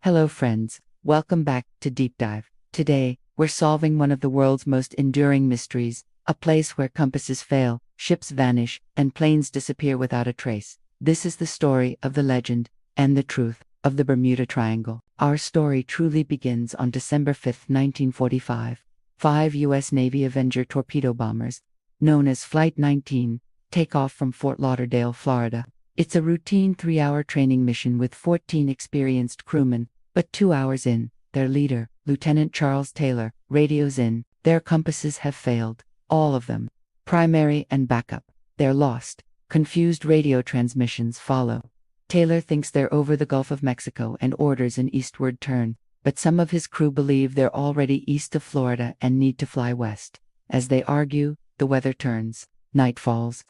Hello friends, welcome back to Deep Dive. Today, we're solving one of the world's most enduring mysteries, a place where compasses fail, ships vanish, and planes disappear without a trace. This is the story of the legend, and the truth, of the Bermuda Triangle. Our story truly begins on December 5, 1945. 5 U.S. Navy Avenger torpedo bombers, known as Flight 19, take off from Fort Lauderdale, Florida. It's a routine 3-hour training mission with 14 experienced crewmen, but 2 hours in, their leader, Lieutenant Charles Taylor, radios in, their compasses have failed, all of them. Primary and backup, they're lost. Confused radio transmissions follow. Taylor thinks they're over the Gulf of Mexico and orders an eastward turn, but some of his crew believe they're already east of Florida and need to fly west. As they argue, the weather turns. Night falls.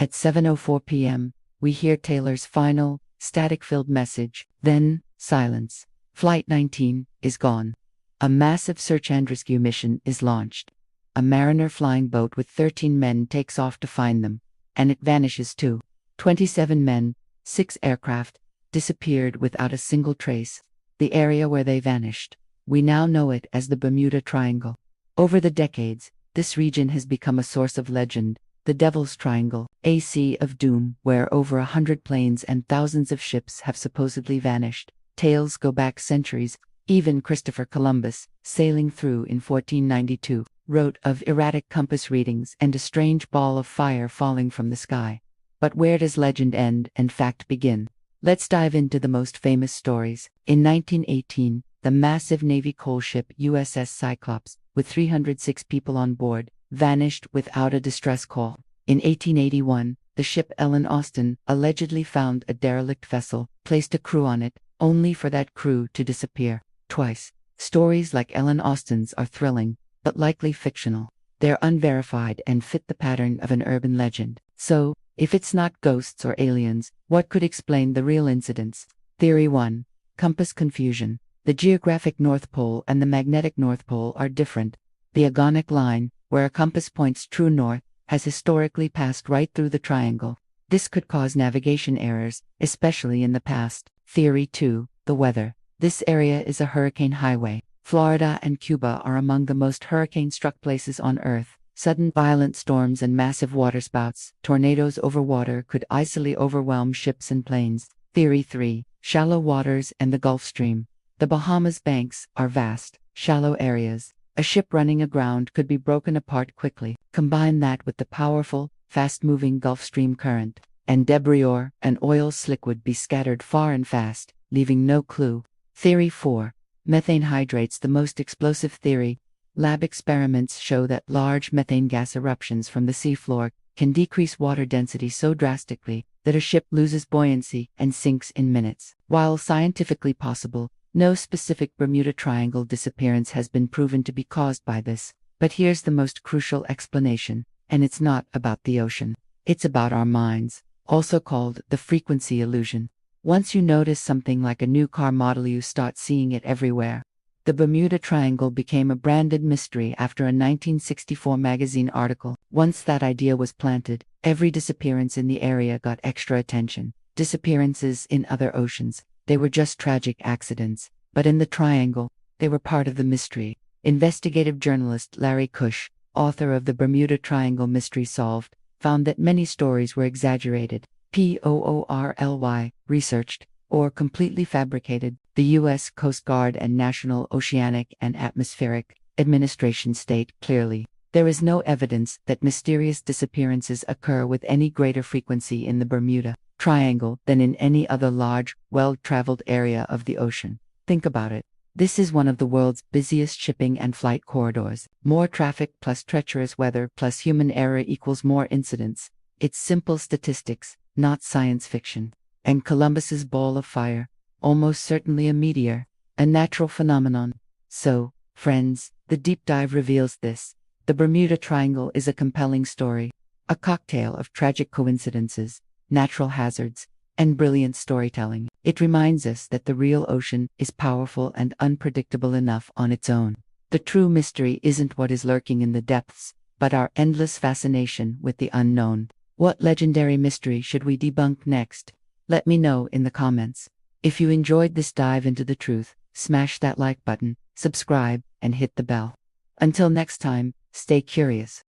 At 7:04 p.m., we hear Taylor's final, static-filled message, then, silence. Flight 19 is gone. A massive search and rescue mission is launched. A Mariner flying boat with 13 men takes off to find them, and it vanishes too. 27 men, 6 aircraft, disappeared without a single trace. The area where they vanished. We now know it as the Bermuda Triangle. Over the decades, this region has become a source of legend. The Devil's Triangle, a sea of doom where over 100 planes and thousands of ships have supposedly vanished. Tales go back centuries. Even Christopher Columbus, sailing through in 1492, wrote of erratic compass readings and a strange ball of fire falling from the sky. But where does legend end and fact begin? Let's dive into the most famous stories. In 1918, the massive Navy coal ship USS Cyclops, with 306 people on board, vanished without a distress call. In 1881, the ship Ellen Austin allegedly found a derelict vessel, placed a crew on it, only for that crew to disappear. Twice. Stories like Ellen Austin's are thrilling, but likely fictional. They're unverified and fit the pattern of an urban legend. So, if it's not ghosts or aliens, what could explain the real incidents? Theory 1. Compass confusion. The geographic North Pole and the magnetic North Pole are different. The agonic line, where a compass points true north, has historically passed right through the triangle. This could cause navigation errors, especially in the past. Theory 2. The weather. This area is a hurricane highway. Florida and Cuba are among the most hurricane-struck places on Earth. Sudden violent storms and massive waterspouts, tornadoes over water could easily overwhelm ships and planes. Theory 3. Shallow waters and the Gulf Stream. The Bahamas banks are vast, shallow areas. A ship running aground could be broken apart quickly. Combine that with the powerful, fast-moving Gulf Stream current, and debris or an oil slick would be scattered far and fast, leaving no clue. Theory 4. Methane hydrates. The most explosive theory. Lab experiments show that large methane gas eruptions from the seafloor can decrease water density so drastically that a ship loses buoyancy and sinks in minutes. While scientifically possible, no specific Bermuda Triangle disappearance has been proven to be caused by this. But here's the most crucial explanation, and it's not about the ocean. It's about our minds, also called the frequency illusion. Once you notice something like a new car model, you start seeing it everywhere. The Bermuda Triangle became a branded mystery after a 1964 magazine article. Once that idea was planted, every disappearance in the area got extra attention. Disappearances in other oceans, they were just tragic accidents. But in the Triangle, they were part of the mystery. Investigative journalist Larry Cush, author of the Bermuda Triangle Mystery Solved, found that many stories were exaggerated, POORLY, researched, or completely fabricated. The U.S. Coast Guard and National Oceanic and Atmospheric Administration state clearly, there is no evidence that mysterious disappearances occur with any greater frequency in the Bermuda Triangle than in any other large, well-traveled area of the ocean. Think about it. This is one of the world's busiest shipping and flight corridors. More traffic plus treacherous weather plus human error equals more incidents. It's simple statistics, not science fiction. And Columbus's ball of fire, almost certainly a meteor, a natural phenomenon. So, friends, the deep dive reveals this. The Bermuda Triangle is a compelling story, a cocktail of tragic coincidences, natural hazards, and brilliant storytelling. It reminds us that the real ocean is powerful and unpredictable enough on its own. The true mystery isn't what is lurking in the depths, but our endless fascination with the unknown. What legendary mystery should we debunk next? Let me know in the comments. If you enjoyed this dive into the truth, smash that like button, subscribe, and hit the bell. Until next time, stay curious.